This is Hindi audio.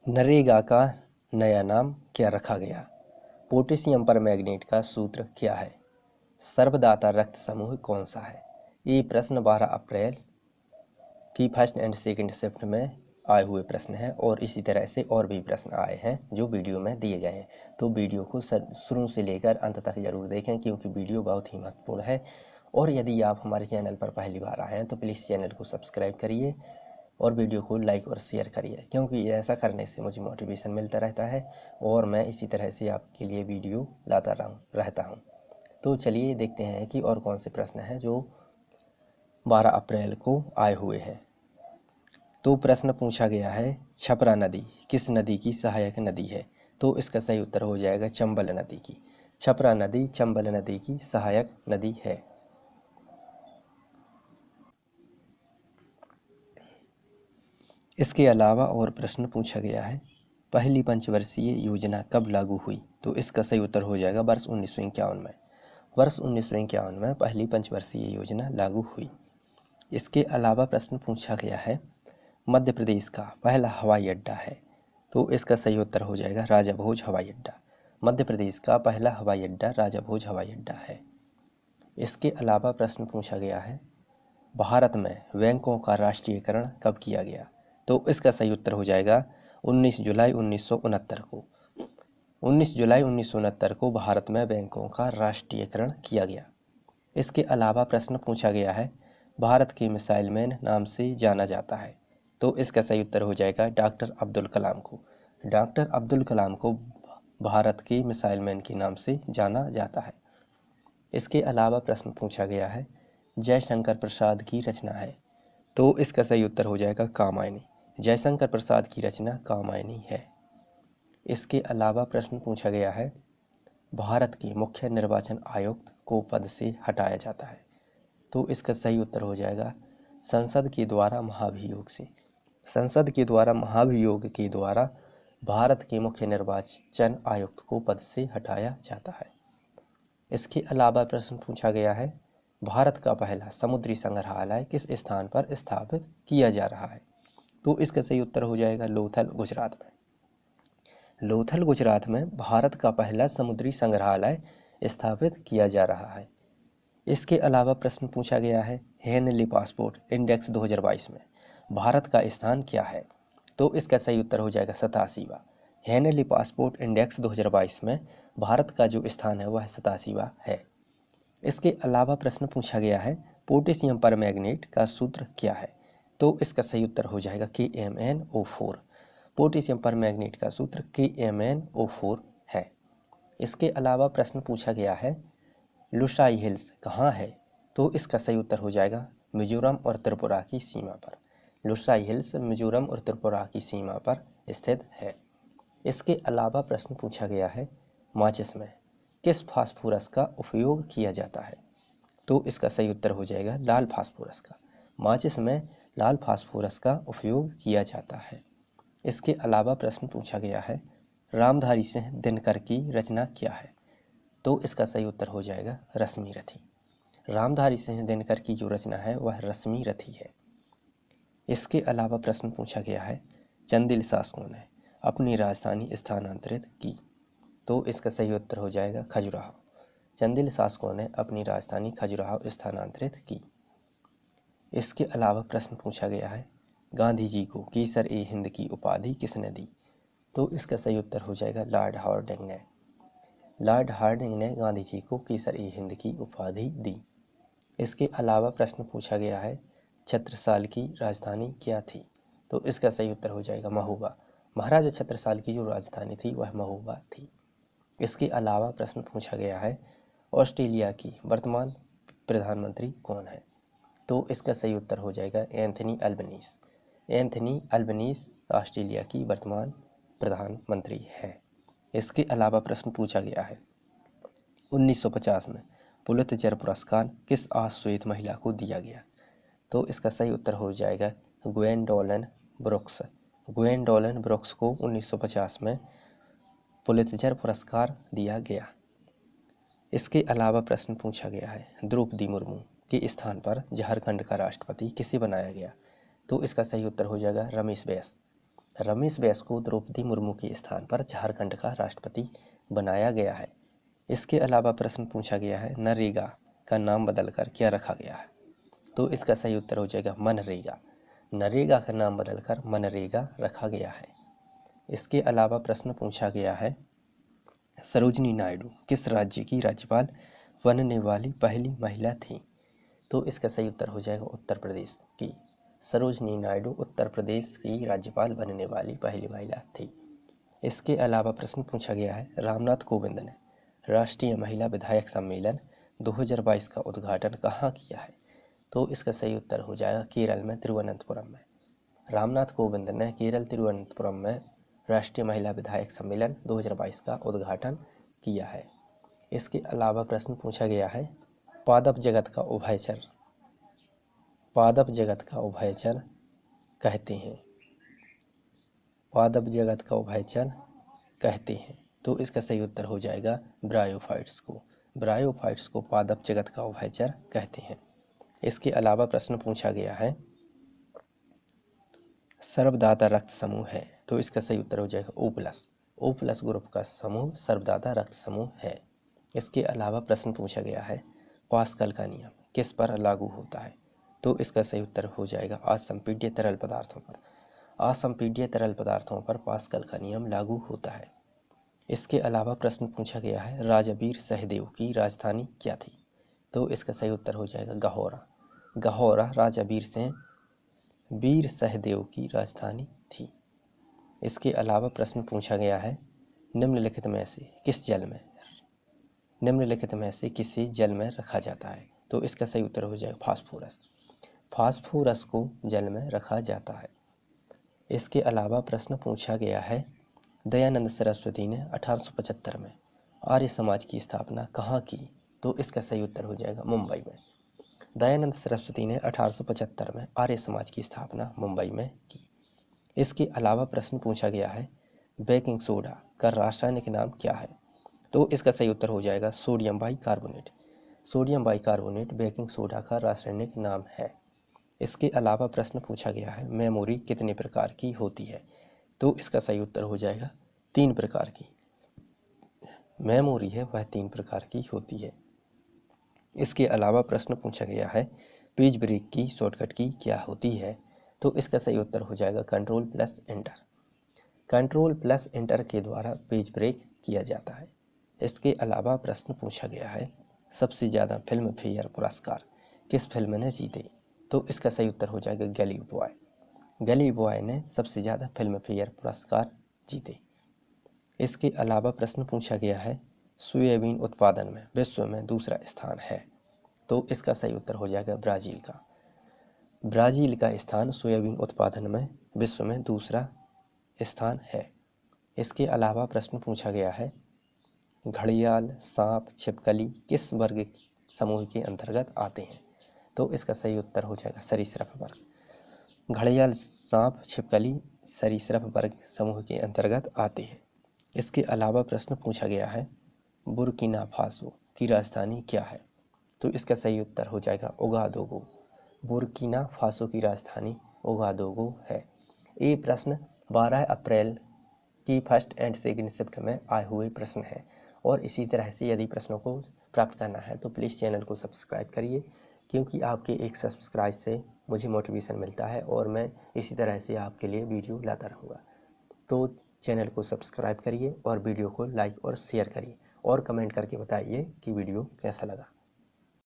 नरेगा का नया नाम क्या रखा गया? पोटेशियम परमैंगनेट का सूत्र क्या है? सर्वदाता रक्त समूह कौन सा है? ये प्रश्न 12 अप्रैल की फर्स्ट एंड सेकंड शिफ्ट में आए हुए प्रश्न हैं और इसी तरह से और भी प्रश्न आए हैं जो वीडियो में दिए गए हैं। तो वीडियो को शुरू से लेकर अंत तक ज़रूर देखें क्योंकि वीडियो बहुत ही महत्वपूर्ण है। और यदि आप हमारे चैनल पर पहली बार आए हैं तो प्लीज़ चैनल को सब्सक्राइब करिए और वीडियो को लाइक और शेयर करिए क्योंकि ऐसा करने से मुझे मोटिवेशन मिलता रहता है और मैं इसी तरह से आपके लिए वीडियो लाता रहता हूँ। तो चलिए देखते हैं कि और कौन से प्रश्न हैं जो 12 अप्रैल को आए हुए हैं। तो प्रश्न पूछा गया है, छपरा नदी किस नदी की सहायक नदी है? तो इसका सही उत्तर हो जाएगा चंबल नदी की। छपरा नदी चंबल नदी की सहायक नदी है। इसके अलावा और प्रश्न पूछा गया है, पहली पंचवर्षीय योजना कब लागू हुई? तो इसका सही उत्तर हो जाएगा वर्ष 1951 में। वर्ष 1951 में पहली पंचवर्षीय योजना लागू हुई। इसके अलावा प्रश्न पूछा गया है, मध्य प्रदेश का पहला हवाई अड्डा है? तो इसका सही उत्तर हो जाएगा राजा भोज हवाई अड्डा। मध्य प्रदेश का पहला हवाई अड्डा राजा भोज हवाई अड्डा है। इसके अलावा प्रश्न पूछा गया है, भारत में बैंकों का राष्ट्रीयकरण कब किया गया? तो इसका सही उत्तर हो जाएगा 19 जुलाई 1969 को। 19 जुलाई 1969 को भारत में बैंकों का राष्ट्रीयकरण किया गया। इसके अलावा प्रश्न पूछा गया है, भारत के मिसाइल मैन नाम से जाना जाता है? तो इसका सही उत्तर हो जाएगा डॉक्टर अब्दुल कलाम को। डॉक्टर अब्दुल कलाम को भारत के मिसाइल मैन के नाम से जाना जाता है। इसके अलावा प्रश्न पूछा गया है, जयशंकर प्रसाद की रचना है? तो इसका सही उत्तर हो जाएगा कामायनी। जयशंकर प्रसाद की रचना कामायनी है। इसके अलावा प्रश्न पूछा गया है, भारत के मुख्य निर्वाचन आयुक्त को पद से हटाया जाता है? तो इसका सही उत्तर हो जाएगा संसद के द्वारा महाभियोग से। संसद के द्वारा महाभियोग के द्वारा भारत के मुख्य निर्वाचन आयुक्त को पद से हटाया जाता है। इसके अलावा प्रश्न पूछा गया है, भारत का पहला समुद्री संग्रहालय किस स्थान पर स्थापित किया जा रहा है? तो इसका सही उत्तर हो जाएगा लोथल गुजरात में। लोथल गुजरात में भारत का पहला समुद्री संग्रहालय स्थापित किया जा रहा है। इसके अलावा प्रश्न पूछा गया है, हेनली पासपोर्ट इंडेक्स 2022 में भारत का स्थान क्या है? तो इसका सही उत्तर हो जाएगा 87वां। हेनली पासपोर्ट इंडेक्स 2022 में भारत का जो स्थान है वह 87वां है। इसके अलावा प्रश्न पूछा गया है, पोटेशियम परमैंगनेट का सूत्र क्या है? तो इसका सही उत्तर हो जाएगा KMnO4। पोटेशियम परमैंगनेट का सूत्र KMnO4 है। इसके अलावा प्रश्न पूछा गया है, लुसाई हिल्स कहाँ है? तो इसका सही उत्तर हो जाएगा मिजोरम और त्रिपुरा की सीमा पर। लुसाई हिल्स मिजोरम और त्रिपुरा की सीमा पर स्थित है। इसके अलावा प्रश्न पूछा गया है, माचिस में किस फास्फोरस का उपयोग किया जाता है? तो इसका सही उत्तर हो जाएगा लाल फास्फोरस का। माचिस में लाल फास्फोरस का उपयोग किया जाता है। इसके अलावा प्रश्न पूछा गया है, रामधारी सिंह दिनकर की रचना क्या है? तो इसका सही उत्तर हो जाएगा रश्मि रथी। रामधारी सिंह दिनकर की जो रचना है वह रश्मि रथी है। इसके अलावा प्रश्न पूछा गया है, चंदिल शासकों ने अपनी राजधानी स्थानांतरित की? तो इसका सही उत्तर हो जाएगा खजुराहो। चंदिल शासकों ने अपनी राजधानी खजुराहो स्थानांतरित की। इसके अलावा प्रश्न पूछा गया है, गांधी जी को केसर-ए-हिंद की उपाधि किसने दी? तो इसका सही उत्तर हो जाएगा लॉर्ड हार्डिंग ने। लॉर्ड हार्डिंग ने गांधी जी को केसर-ए-हिंद की उपाधि दी। इसके अलावा प्रश्न पूछा गया है, छत्रसाल की राजधानी क्या थी? तो इसका सही उत्तर हो जाएगा महोबा। महाराजा छत्रसाल की जो राजधानी थी वह महोबा थी। इसके अलावा प्रश्न पूछा गया है, ऑस्ट्रेलिया की वर्तमान प्रधानमंत्री कौन है? तो इसका सही उत्तर हो जाएगा Anthony Albanese. Anthony Albanese Australia की वर्तमान प्रधानमंत्री है। इसके अलावा प्रश्न पूछा गया है, 1950 में पुलित्जर पुरस्कार किस अश्वेत महिला को दिया गया? तो इसका सही उत्तर हो जाएगा ग्वेंडोलन ब्रुक्स। ग्वेंडोलन ब्रुक्स को 1950 में पुलित्जर पुरस्कार दिया गया। इसके अलावा प्रश्न पूछा गया है, द्रौपदी मुर्मू के स्थान पर झारखंड का राष्ट्रपति किसे बनाया गया? तो इसका सही उत्तर हो जाएगा रमेश बैस। रमेश बैस को द्रौपदी मुर्मू के स्थान पर झारखंड का राष्ट्रपति बनाया गया है। इसके अलावा प्रश्न पूछा गया है नरेगा का नाम बदलकर क्या रखा गया है, तो इसका सही उत्तर हो जाएगा मनरेगा। नरेगा का नाम बदलकर मनरेगा रखा गया है। इसके अलावा प्रश्न पूछा गया है सरोजिनी नायडू किस राज्य की राज्यपाल बनने वाली पहली महिला थी, तो इसका सही उत्तर हो जाएगा उत्तर प्रदेश की। सरोजिनी नायडू उत्तर प्रदेश की राज्यपाल बनने वाली पहली महिला थी। इसके अलावा प्रश्न पूछा गया है रामनाथ कोविंद ने राष्ट्रीय महिला विधायक सम्मेलन 2022 का उद्घाटन कहाँ किया है, तो इसका सही उत्तर हो जाएगा केरल में तिरुवनंतपुरम में। रामनाथ कोविंद ने केरल तिरुवनंतपुरम में राष्ट्रीय महिला विधायक सम्मेलन 2022 का उद्घाटन किया है। इसके अलावा प्रश्न पूछा गया है पादप जगत का उभयचर कहते हैं, पादप जगत का उभयचर कहते हैं, तो इसका सही उत्तर हो जाएगा ब्रायोफाइट्स को। ब्रायोफाइट्स को पादप जगत का उभयचर कहते हैं। इसके अलावा प्रश्न पूछा गया है सर्वदाता रक्त समूह है, तो इसका सही उत्तर हो जाएगा O प्लस ग्रुप का समूह सर्वदाता रक्त समूह है। इसके अलावा प्रश्न पूछा गया है पास्कल का नियम किस पर लागू होता है, तो इसका सही उत्तर हो जाएगा असंपीड्य तरल पदार्थों पर। असंपीड्य तरल पदार्थों पर पास्कल का नियम लागू होता है। इसके अलावा प्रश्न पूछा गया है राजा वीर सहदेव की राजधानी क्या थी, तो इसका सही उत्तर हो जाएगा गहौरा। गहौरा राजा वीर सहदेव की राजधानी थी। इसके अलावा प्रश्न पूछा गया है निम्नलिखित में से किसे जल में रखा जाता है, तो इसका सही उत्तर हो जाएगा फास्फोरस। फास्फोरस को जल में रखा जाता है। इसके अलावा प्रश्न पूछा गया है दयानंद सरस्वती ने 1875 में आर्य समाज की स्थापना कहाँ की, तो इसका सही उत्तर हो जाएगा मुंबई में। दयानंद सरस्वती ने 1875 में आर्य समाज की स्थापना मुंबई में की। इसके अलावा प्रश्न पूछा गया है बेकिंग सोडा का रासायनिक नाम क्या है, तो इसका सही उत्तर हो जाएगा sodium bicarbonate. Sodium bicarbonate baking soda का रासायनिक नाम है। इसके अलावा प्रश्न पूछा गया है मेमोरी कितने प्रकार की होती है, तो इसका सही उत्तर हो जाएगा 3 प्रकार की मेमोरी है वह 3 प्रकार की होती है। इसके अलावा प्रश्न पूछा गया है पेज ब्रेक की शॉर्टकट की क्या होती है, तो इसका सही उत्तर हो जाएगा control plus enter. Control plus enter के द्वारा पेज ब्रेक किया जाता है। इसके अलावा प्रश्न पूछा गया है सबसे ज़्यादा फिल्म फेयर पुरस्कार किस फिल्म ने जीते, तो इसका सही उत्तर हो जाएगा गली बॉय। गली बॉय ने सबसे ज़्यादा फिल्म फेयर पुरस्कार जीते। इसके अलावा प्रश्न पूछा गया है सोयाबीन उत्पादन में विश्व में दूसरा स्थान है, तो इसका सही उत्तर हो जाएगा ब्राज़ील का। ब्राज़ील का स्थान सोयाबीन उत्पादन में विश्व में दूसरा स्थान है। इसके अलावा प्रश्न पूछा गया है घड़ियाल, सांप, छिपकली किस वर्ग समूह के अंतर्गत आते हैं, तो इसका सही उत्तर हो जाएगा सरीसृप वर्ग। घड़ियाल, सांप, छिपकली सरीसृप वर्ग समूह के अंतर्गत आते हैं। इसके अलावा प्रश्न पूछा गया है बुर्किना फासो की राजधानी क्या है, तो इसका सही उत्तर हो जाएगा ओगादोगो। बुर्किना फासो की राजधानी ओगादोगो है। ये प्रश्न 12 अप्रैल की फर्स्ट एंड सेकंड शिफ्ट में आए हुए प्रश्न हैं, और इसी तरह से यदि प्रश्नों को प्राप्त करना है तो प्लीज़ चैनल को सब्सक्राइब करिए, क्योंकि आपके एक सब्सक्राइब से मुझे मोटिवेशन मिलता है और मैं इसी तरह से आपके लिए वीडियो लाता रहूँगा। तो चैनल को सब्सक्राइब करिए और वीडियो को लाइक और शेयर करिए और कमेंट करके बताइए कि वीडियो कैसा लगा।